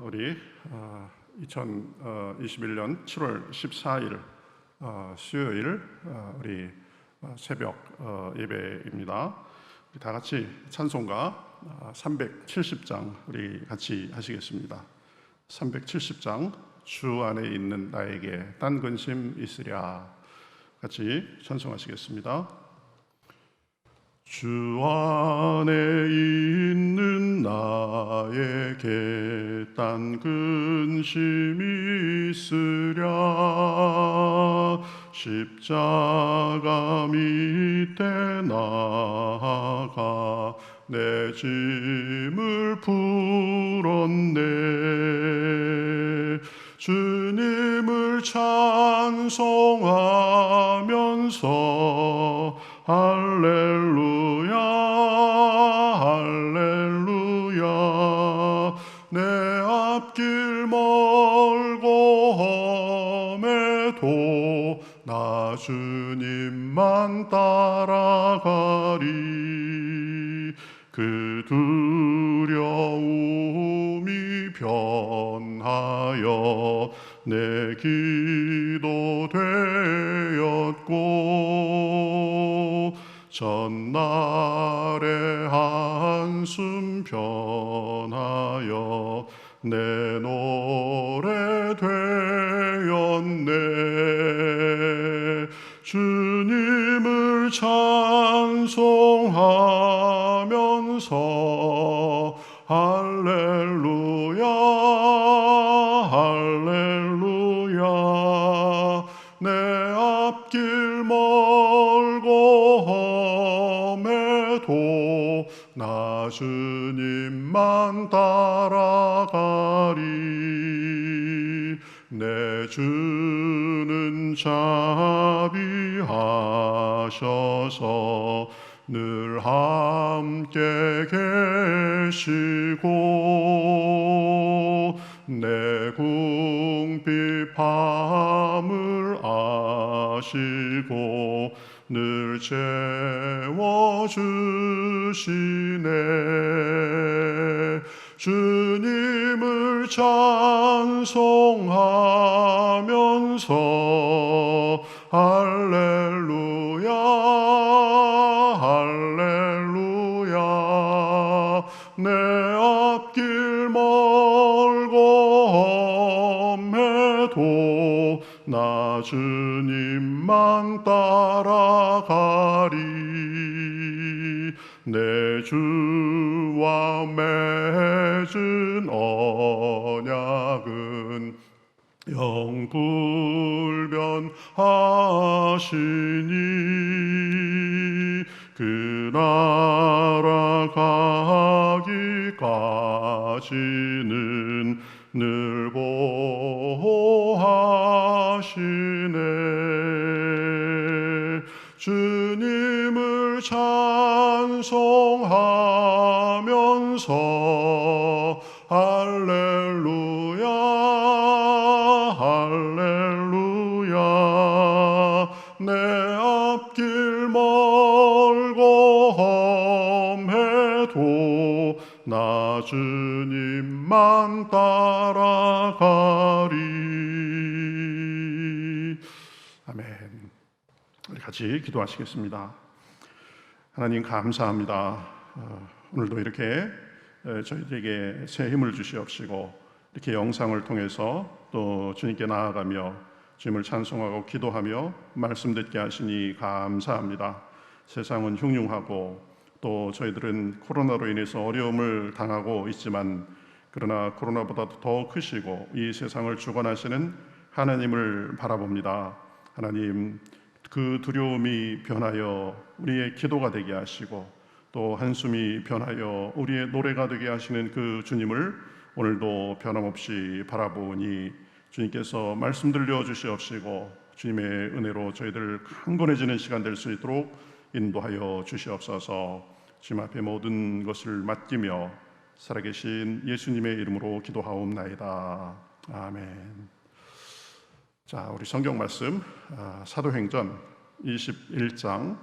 우리 2021년 7월 14일 수요일 우리 새벽 예배입니다. 우리 다 같이 찬송가 370장 우리 같이 하시겠습니다. 370장 주 안에 있는 나에게 딴 근심 있으랴 같이 찬송하시겠습니다. 주 안에 있는 나에게 딴 근심이 있으랴 십자가 밑에 나아가 내 짐을 풀었네. 주님을 찬송하면서 할렐루야 할렐루야 내 앞길 멀고 험해도 나 주님만 따라가리. 그 두려움이 변하여 내 기도 되었고 전날의 한숨 변하여 내 노래 되었네. 주님을 찬송하면서 할렐루야 할렐루야 내 앞길 멀고 험해도 나 주님만 따라가리. 내 주는 자비하셔서 늘 함께 계시고 내 궁핍함을 아시고 늘 채워주시네. 주님을 찬송하면서 할렐루야 할렐루야 내 앞길 멀고 험해도 나 주님만 따라가리. 내 주와 맺은 언약은 영불변하시니 그 나라 가기까지는 늘 보호하시네. 주님을 찬송하면서 할렐루야 할렐루야 내 앞길 멀고 험해도 나 주님만 따라가리. 아멘. 우리 같이 기도하시겠습니다. 하나님 감사합니다. 오늘도 이렇게 저희들에게 새 힘을 주시옵시고 이렇게 영상을 통해서 또 주님께 나아가며 주님을 찬송하고 기도하며 말씀 듣게 하시니 감사합니다. 세상은 흉흉하고 또 저희들은 코로나로 인해서 어려움을 당하고 있지만 그러나 코로나보다도 더 크시고 이 세상을 주관하시는 하나님을 바라봅니다. 하나님, 그 두려움이 변하여 우리의 기도가 되게 하시고 또 한숨이 변하여 우리의 노래가 되게 하시는 그 주님을 오늘도 변함없이 바라보니 주님께서 말씀 들려주시옵시고 주님의 은혜로 저희들 강건해지는 시간 될 수 있도록 인도하여 주시옵소서. 주님 앞에 모든 것을 맡기며 살아계신 예수님의 이름으로 기도하옵나이다. 아멘. 자, 우리 성경 말씀 사도행전 21장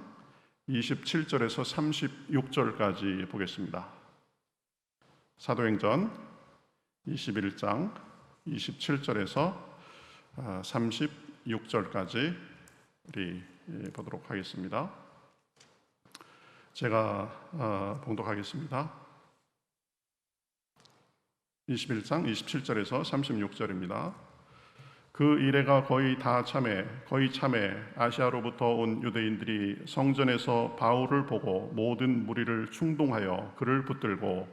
27절에서 36절까지 보겠습니다. 사도행전 21장 27절에서 36절까지 우리 보도록 하겠습니다. 제가 봉독하겠습니다. 21장 27절에서 36절입니다. 그 이레가 거의 참에 아시아로부터 온 유대인들이 성전에서 바울을 보고 모든 무리를 충동하여 그를 붙들고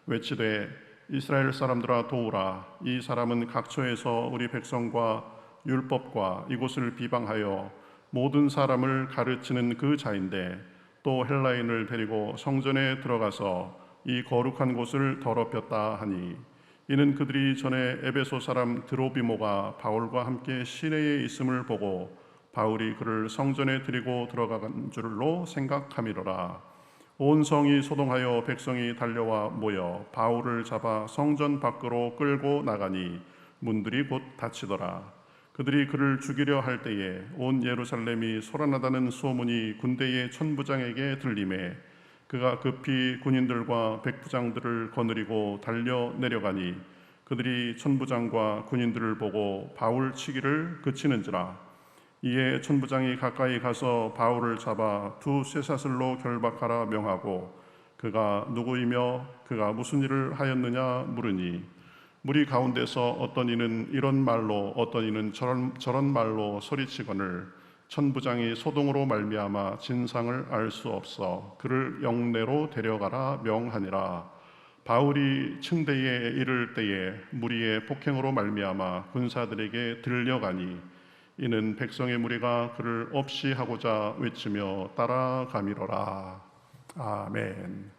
외치되 이스라엘 사람들아 도우라. 이 사람은 각처에서 우리 백성과 율법과 이곳을 비방하여 모든 사람을 가르치는 그 자인데 또 헬라인을 데리고 성전에 들어가서 이 거룩한 곳을 더럽혔다 하니, 이는 그들이 전에 에베소 사람 드로비모가 바울과 함께 시내에 있음을 보고 바울이 그를 성전에 들이고 들어간 줄로 생각함이로라. 온 성이 소동하여 백성이 달려와 모여 바울을 잡아 성전 밖으로 끌고 나가니 문들이 곧 닫히더라. 그들이 그를 죽이려 할 때에 온 예루살렘이 소란하다는 소문이 군대의 천부장에게 들리매 그가 급히 군인들과 백부장들을 거느리고 달려 내려가니 그들이 천부장과 군인들을 보고 바울 치기를 그치는지라. 이에 천부장이 가까이 가서 바울을 잡아 두 쇠사슬로 결박하라 명하고 그가 누구이며 그가 무슨 일을 하였느냐 물으니, 무리 가운데서 어떤 이는 이런 말로 어떤 이는 저런 말로 소리치거늘 천부장이 소동으로 말미암아 진상을 알 수 없어 그를 영내로 데려가라 명하니라. 바울이 층대에 이를 때에 무리의 폭행으로 말미암아 군사들에게 들려가니 이는 백성의 무리가 그를 없이 하고자 외치며 따라가미로라. 아멘.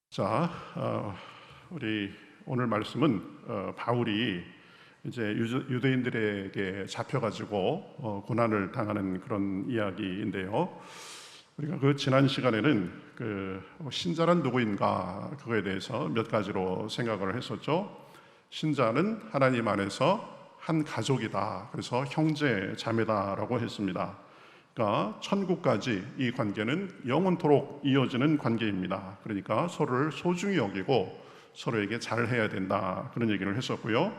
자, 우리 오늘 말씀은 바울이 이제 유대인들에게 잡혀가지고 고난을 당하는 그런 이야기인데요. 우리가 그 지난 시간에는 그 신자란 누구인가 그거에 대해서 몇 가지로 생각을 했었죠. 신자는 하나님 안에서 한 가족이다. 그래서 형제 자매다라고 했습니다. 그러니까 천국까지 이 관계는 영원토록 이어지는 관계입니다. 그러니까 서로를 소중히 여기고 서로에게 잘해야 된다. 그런 얘기를 했었고요.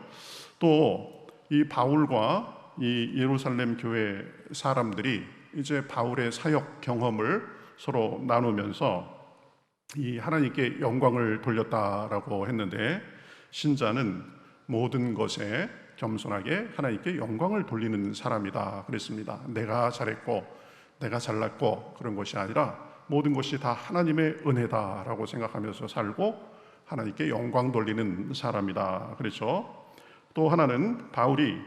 또 이 바울과 이 예루살렘 교회 사람들이 이제 바울의 사역 경험을 서로 나누면서 이 하나님께 영광을 돌렸다라고 했는데, 신자는 모든 것에 겸손하게 하나님께 영광을 돌리는 사람이다 그랬습니다. 내가 잘했고 내가 잘났고 그런 것이 아니라 모든 것이 다 하나님의 은혜다라고 생각하면서 살고 하나님께 영광 돌리는 사람이다 그렇죠. 또 하나는 바울이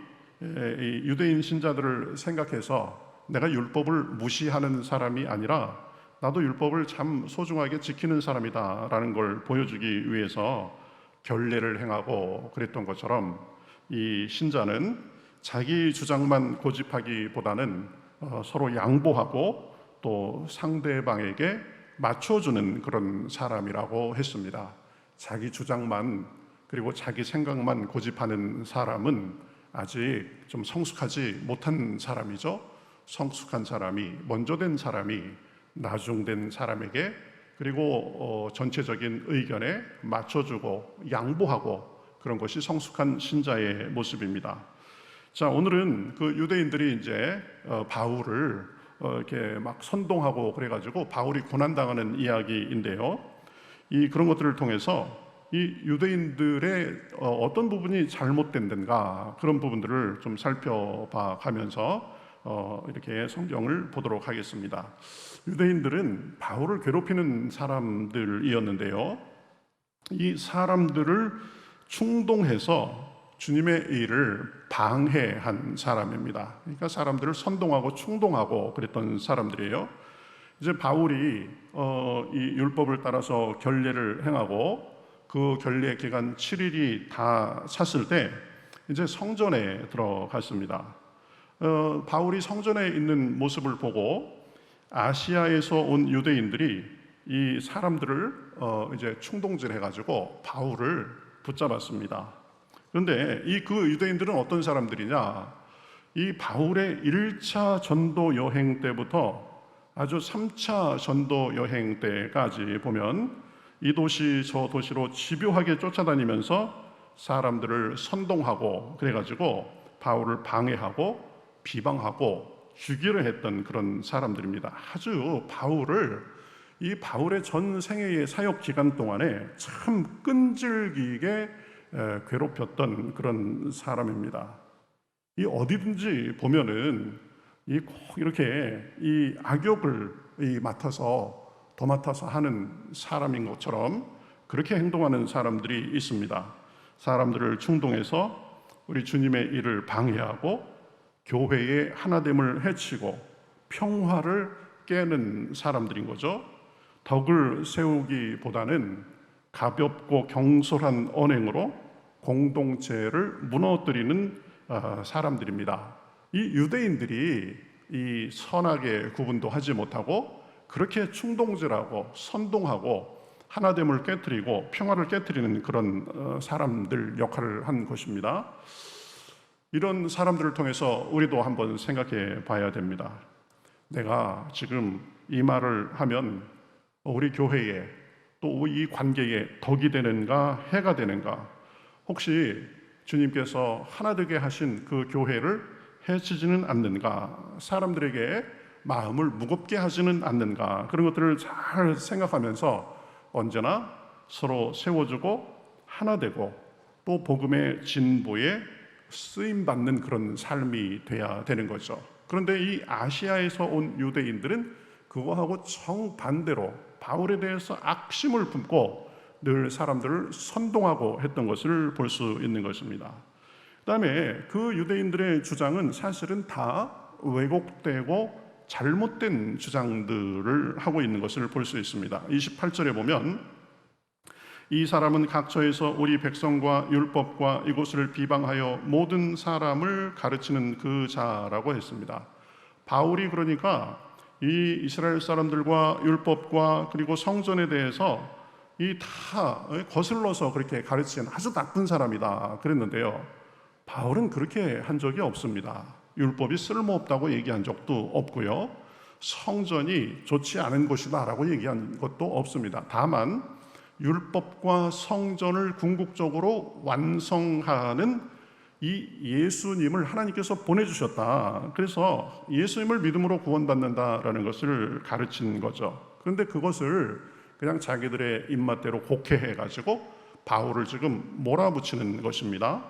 유대인 신자들을 생각해서 내가 율법을 무시하는 사람이 아니라 나도 율법을 참 소중하게 지키는 사람이다 라는 걸 보여주기 위해서 결례를 행하고 그랬던 것처럼, 이 신자는 자기 주장만 고집하기보다는 서로 양보하고 또 상대방에게 맞춰주는 그런 사람이라고 했습니다. 자기 주장만 그리고 자기 생각만 고집하는 사람은 아직 좀 성숙하지 못한 사람이죠. 성숙한 사람이, 먼저 된 사람이 나중된 사람에게 그리고 전체적인 의견에 맞춰주고 양보하고 그런 것이 성숙한 신자의 모습입니다. 자, 오늘은 그 유대인들이 이제 바울을 이렇게 막 선동하고 그래가지고 바울이 고난당하는 이야기인데요. 그런 것들을 통해서 이 유대인들의 어떤 부분이 잘못된 데인가 그런 부분들을 좀 살펴봐 가면서 이렇게 성경을 보도록 하겠습니다. 유대인들은 바울을 괴롭히는 사람들이었는데요. 이 사람들을 충동해서 주님의 일을 방해한 사람입니다. 그러니까 사람들을 선동하고 충동하고 그랬던 사람들이에요. 이제 바울이 이 율법을 따라서 결례를 행하고 그 결례 기간 7일이 다 찼을 때 이제 성전에 들어갔습니다. 바울이 성전에 있는 모습을 보고 아시아에서 온 유대인들이 이 사람들을 이제 충동질해가지고 바울을 붙잡았습니다. 그런데 그 유대인들은 어떤 사람들이냐? 이 바울의 1차 전도 여행 때부터 아주 3차 전도 여행 때까지 보면 이 도시 저 도시로 집요하게 쫓아다니면서 사람들을 선동하고 그래가지고 바울을 방해하고 비방하고 죽이려 했던 그런 사람들입니다. 아주 이 바울의 전 생애의 사역 기간 동안에 참 끈질기게 괴롭혔던 그런 사람입니다. 이 어디든지 보면은 이 꼭 이렇게 이 악역을 맡아서 하는 사람인 것처럼 그렇게 행동하는 사람들이 있습니다. 사람들을 충동해서 우리 주님의 일을 방해하고 교회의 하나됨을 해치고 평화를 깨는 사람들인 거죠. 덕을 세우기보다는 가볍고 경솔한 언행으로 공동체를 무너뜨리는 사람들입니다. 이 유대인들이 이 선악의 구분도 하지 못하고 그렇게 충동질하고 선동하고 하나됨을 깨뜨리고 평화를 깨뜨리는 그런 사람들 역할을 한 것입니다. 이런 사람들을 통해서 우리도 한번 생각해 봐야 됩니다. 내가 지금 이 말을 하면 우리 교회에 또 이 관계에 덕이 되는가 해가 되는가, 혹시 주님께서 하나 되게 하신 그 교회를 해치지는 않는가, 사람들에게 마음을 무겁게 하지는 않는가, 그런 것들을 잘 생각하면서 언제나 서로 세워주고 하나 되고 또 복음의 진보에 쓰임받는 그런 삶이 돼야 되는 거죠. 그런데 이 아시아에서 온 유대인들은 그거하고 정반대로 바울에 대해서 악심을 품고 늘 사람들을 선동하고 했던 것을 볼 수 있는 것입니다. 그 다음에 그 유대인들의 주장은 사실은 다 왜곡되고 잘못된 주장들을 하고 있는 것을 볼 수 있습니다. 28절에 보면 이 사람은 각처에서 우리 백성과 율법과 이곳을 비방하여 모든 사람을 가르치는 그 자라고 했습니다. 바울이 그러니까 이 이스라엘 사람들과 율법과 그리고 성전에 대해서 이 다 거슬러서 그렇게 가르치는 아주 나쁜 사람이다 그랬는데요, 바울은 그렇게 한 적이 없습니다. 율법이 쓸모없다고 얘기한 적도 없고요, 성전이 좋지 않은 곳이다 라고 얘기한 것도 없습니다. 다만 율법과 성전을 궁극적으로 완성하는 이 예수님을 하나님께서 보내주셨다, 그래서 예수님을 믿음으로 구원받는다라는 것을 가르친 거죠. 그런데 그것을 그냥 자기들의 입맛대로 곡해해가지고 바울을 지금 몰아붙이는 것입니다.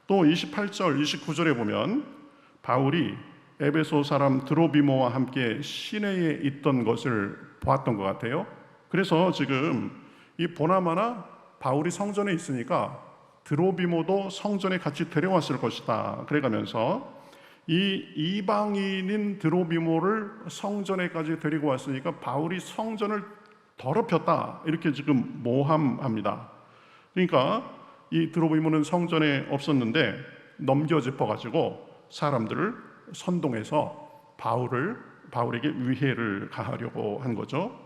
또 28절, 29절에 보면 바울이 에베소 사람 드로비모와 함께 시내에 있던 것을 보았던 것 같아요. 그래서 지금 이 보나마나 바울이 성전에 있으니까 드로비모도 성전에 같이 데려왔을 것이다 그래가면서 이 이방인인 드로비모를 성전에까지 데리고 왔으니까 바울이 성전을 더럽혔다 이렇게 지금 모함합니다. 그러니까 이 드로비모는 성전에 없었는데 넘겨짚어가지고 사람들을 선동해서 바울에게 위해를 가하려고 한 거죠.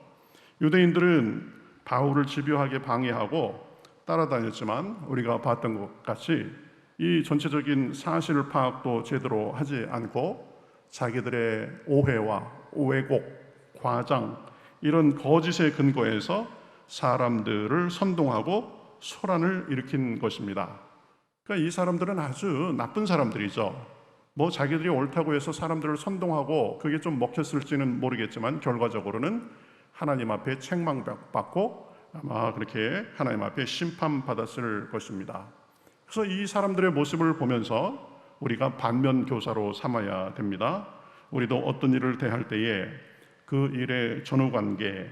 유대인들은 바울을 집요하게 방해하고 따라다녔지만 우리가 봤던 것 같이 이 전체적인 사실 파악도 제대로 하지 않고 자기들의 오해와 왜곡, 과장 이런 거짓의 근거에서 사람들을 선동하고 소란을 일으킨 것입니다. 그러니까 이 사람들은 아주 나쁜 사람들이죠. 뭐 자기들이 옳다고 해서 사람들을 선동하고 그게 좀 먹혔을지는 모르겠지만 결과적으로는 하나님 앞에 책망받고 아마 그렇게 하나님 앞에 심판받았을 것입니다. 그래서 이 사람들의 모습을 보면서 우리가 반면교사로 삼아야 됩니다. 우리도 어떤 일을 대할 때에 그 일의 전후관계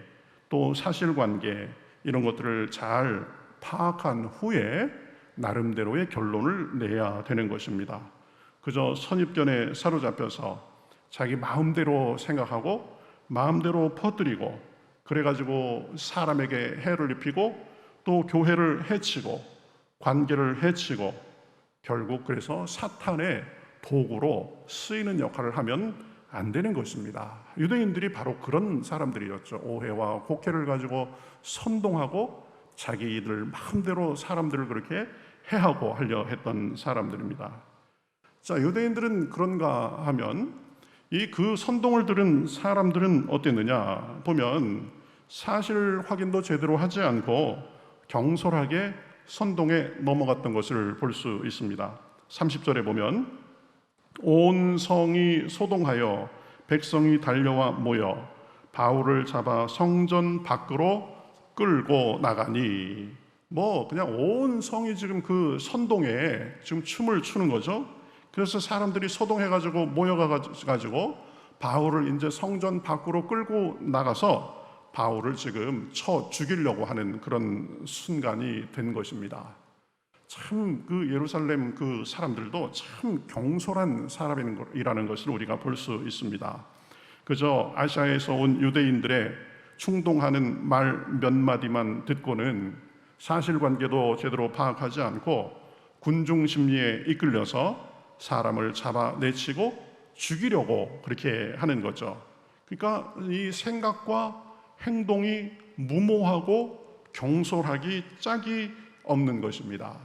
또 사실관계 이런 것들을 잘 파악한 후에 나름대로의 결론을 내야 되는 것입니다. 그저 선입견에 사로잡혀서 자기 마음대로 생각하고 마음대로 퍼뜨리고 그래가지고 사람에게 해를 입히고 또 교회를 해치고 관계를 해치고 결국 그래서 사탄의 도구로 쓰이는 역할을 하면 안 되는 것입니다. 유대인들이 바로 그런 사람들이었죠. 오해와 곡해를 가지고 선동하고 자기들 마음대로 사람들을 그렇게 해하고 하려 했던 사람들입니다. 자, 유대인들은 그런가 하면 이 그 선동을 들은 사람들은 어땠느냐 보면 사실 확인도 제대로 하지 않고 경솔하게 선동에 넘어갔던 것을 볼 수 있습니다. 30절에 보면 온 성이 소동하여 백성이 달려와 모여 바울을 잡아 성전 밖으로 끌고 나가니, 그냥 온 성이 지금 그 선동에 지금 춤을 추는 거죠. 그래서 사람들이 소동해가지고 모여가지고 바울을 이제 성전 밖으로 끌고 나가서 바울을 지금 쳐 죽이려고 하는 그런 순간이 된 것입니다. 참 그 예루살렘 그 사람들도 참 경솔한 사람이라는 것을 우리가 볼 수 있습니다. 그저 아시아에서 온 유대인들의 충동하는 말 몇 마디만 듣고는 사실관계도 제대로 파악하지 않고 군중 심리에 이끌려서 사람을 잡아내치고 죽이려고 그렇게 하는 거죠. 그러니까 이 생각과 행동이 무모하고 경솔하기 짝이 없는 것입니다.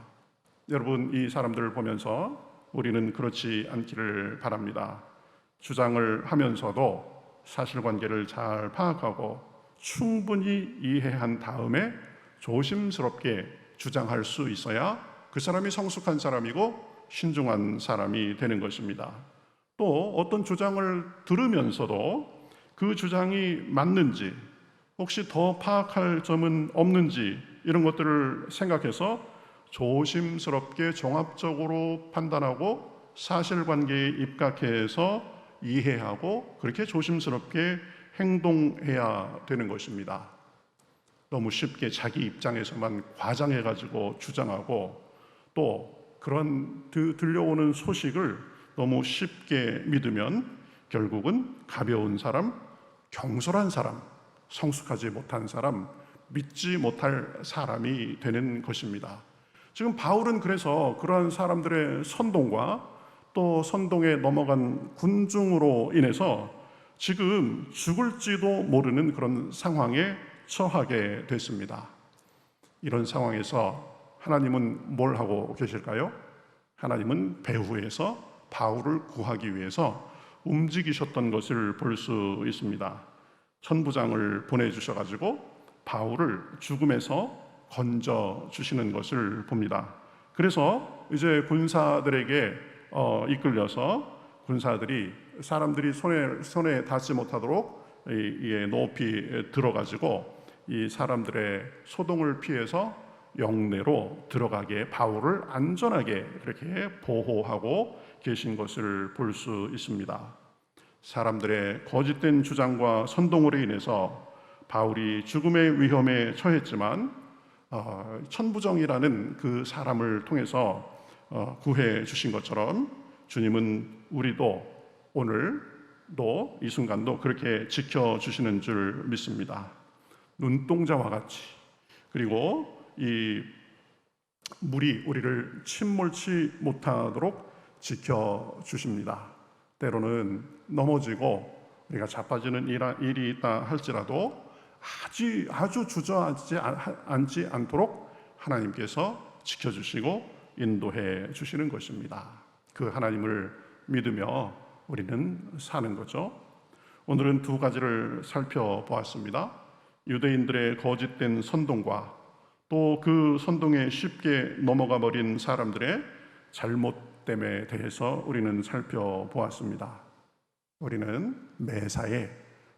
여러분, 이 사람들을 보면서 우리는 그렇지 않기를 바랍니다. 주장을 하면서도 사실관계를 잘 파악하고 충분히 이해한 다음에 조심스럽게 주장할 수 있어야 그 사람이 성숙한 사람이고 신중한 사람이 되는 것입니다. 또 어떤 주장을 들으면서도 그 주장이 맞는지, 혹시 더 파악할 점은 없는지, 이런 것들을 생각해서 조심스럽게 종합적으로 판단하고 사실관계에 입각해서 이해하고 그렇게 조심스럽게 행동해야 되는 것입니다. 너무 쉽게 자기 입장에서만 과장해가지고 주장하고, 또 그런 들려오는 소식을 너무 쉽게 믿으면 결국은 가벼운 사람, 경솔한 사람, 성숙하지 못한 사람, 믿지 못할 사람이 되는 것입니다. 지금 바울은 그래서 그러한 사람들의 선동과 또 선동에 넘어간 군중으로 인해서 지금 죽을지도 모르는 그런 상황에 처하게 됐습니다. 이런 상황에서 하나님은 뭘 하고 계실까요? 하나님은 배후에서 바울을 구하기 위해서 움직이셨던 것을 볼 수 있습니다. 천부장을 보내주셔가지고 바울을 죽음에서 건져 주시는 것을 봅니다. 그래서 이제 군사들에게 이끌려서 군사들이 사람들이 손에 닿지 못하도록 높이 들어가지고 이 사람들의 소동을 피해서 영내로 들어가게 바울을 안전하게 그렇게 보호하고 계신 것을 볼 수 있습니다. 사람들의 거짓된 주장과 선동으로 인해서 바울이 죽음의 위험에 처했지만 천부정이라는 그 사람을 통해서 구해 주신 것처럼 주님은 우리도 오늘도 이 순간도 그렇게 지켜주시는 줄 믿습니다. 눈동자와 같이, 그리고 이 물이 우리를 침몰치 못하도록 지켜주십니다. 때로는 넘어지고 우리가 자빠지는 일이 있다 할지라도 아주 주저앉지 않도록 하나님께서 지켜주시고 인도해 주시는 것입니다. 그 하나님을 믿으며 우리는 사는 거죠. 오늘은 두 가지를 살펴보았습니다. 유대인들의 거짓된 선동과 또 그 선동에 쉽게 넘어가 버린 사람들의 잘못됨에 대해서 우리는 살펴보았습니다. 우리는 매사에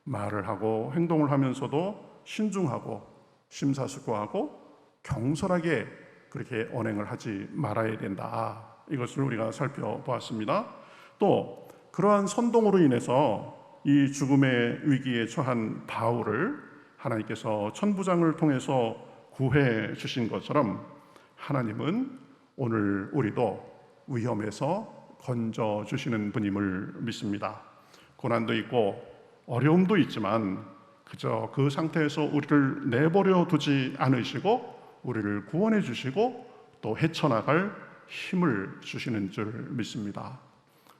말을 하고 행동을 하면서도 신중하고 심사숙고하고 경솔하게 그렇게 언행을 하지 말아야 된다. 이것을 우리가 살펴보았습니다. 또 그러한 선동으로 인해서 이 죽음의 위기에 처한 바울을 하나님께서 천부장을 통해서 구해 주신 것처럼 하나님은 오늘 우리도 위험에서 건져 주시는 분임을 믿습니다. 고난도 있고 어려움도 있지만 그저 그 상태에서 우리를 내버려 두지 않으시고 우리를 구원해 주시고 또 헤쳐나갈 힘을 주시는 줄 믿습니다.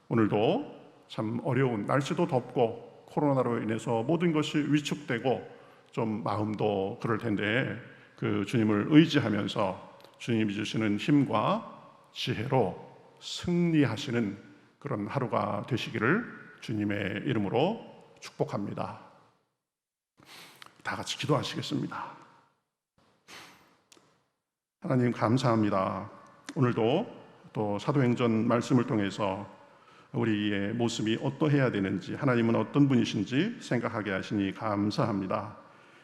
오늘도 참 어려운, 날씨도 덥고 코로나로 인해서 모든 것이 위축되고 좀 마음도 그럴 텐데 그 주님을 의지하면서 주님이 주시는 힘과 지혜로 승리하시는 그런 하루가 되시기를 주님의 이름으로 축복합니다. 다 같이 기도하시겠습니다. 하나님 감사합니다. 오늘도 또 사도행전 말씀을 통해서 우리의 모습이 어떠해야 되는지, 하나님은 어떤 분이신지 생각하게 하시니 감사합니다.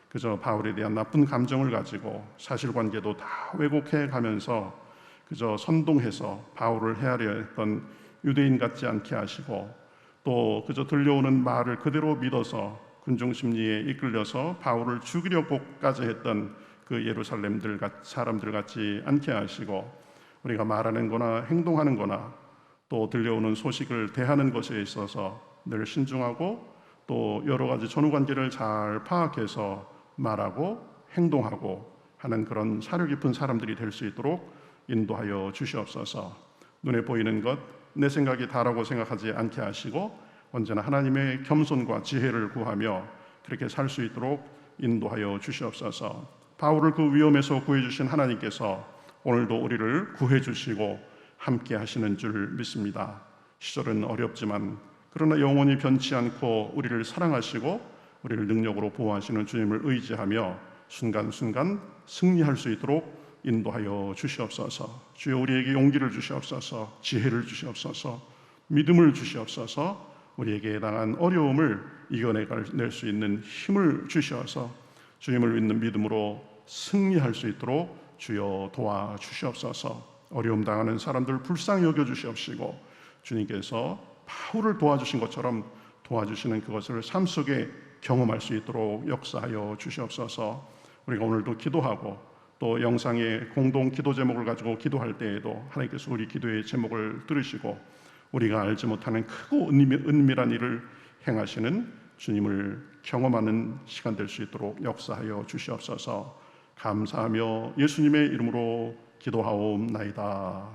그저 바울에 대한 나쁜 감정을 가지고 사실관계도 다 왜곡해 가면서 그저 선동해서 바울을 헤아려 했던 유대인 같지 않게 하시고, 또 그저 들려오는 말을 그대로 믿어서 군중심리에 이끌려서 바울을 죽이려고까지 했던 그 예루살렘 사람들 같지 않게 하시고, 우리가 말하는 거나 행동하는 거나 또 들려오는 소식을 대하는 것에 있어서 늘 신중하고 또 여러 가지 전후관계를 잘 파악해서 말하고 행동하고 하는 그런 사려 깊은 사람들이 될 수 있도록 인도하여 주시옵소서. 눈에 보이는 것, 내 생각이 다라고 생각하지 않게 하시고 언제나 하나님의 겸손과 지혜를 구하며 그렇게 살 수 있도록 인도하여 주시옵소서. 바울을 그 위험에서 구해주신 하나님께서 오늘도 우리를 구해주시고 함께 하시는 줄 믿습니다. 시절은 어렵지만 그러나 영원히 변치 않고 우리를 사랑하시고 우리를 능력으로 보호하시는 주님을 의지하며 순간순간 승리할 수 있도록 인도하여 주시옵소서. 주여 우리에게 용기를 주시옵소서, 지혜를 주시옵소서, 믿음을 주시옵소서, 우리에게 해당한 어려움을 이겨낼 수 있는 힘을 주시어서 주님을 믿는 믿음으로 승리할 수 있도록 주여 도와주시옵소서. 어려움 당하는 사람들 불쌍히 여겨주시옵시고 주님께서 바울을 도와주신 것처럼 도와주시는 그것을 삶 속에 경험할 수 있도록 역사하여 주시옵소서. 우리가 오늘도 기도하고 또 영상의 공동 기도 제목을 가지고 기도할 때에도 하나님께서 우리 기도의 제목을 들으시고 우리가 알지 못하는 크고 은밀한 일을 행하시는 주님을 경험하는 시간 될 수 있도록 역사하여 주시옵소서. 감사하며 예수님의 이름으로 기도하옵나이다.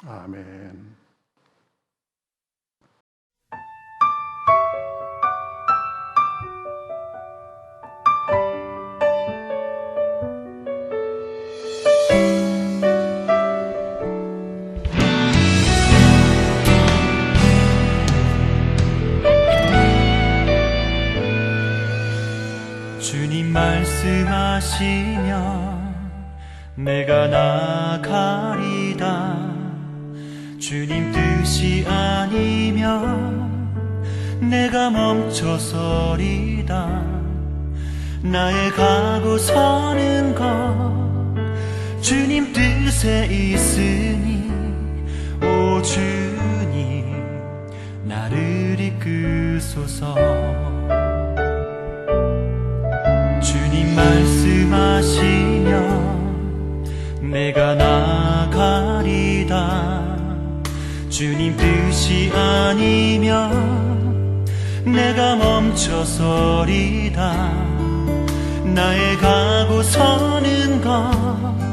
아멘. 주님 말씀하시면 내가 나가리다. 주님 뜻이 아니면 내가 멈춰서리다. 나의 가고 서는 것 주님 뜻에 있으니 오 주님 나를 이끄소서. 주님 말씀하시면 내가 나가리다. 주님 뜻이 아니면 내가 멈춰서리다. 나의 가고 서는 것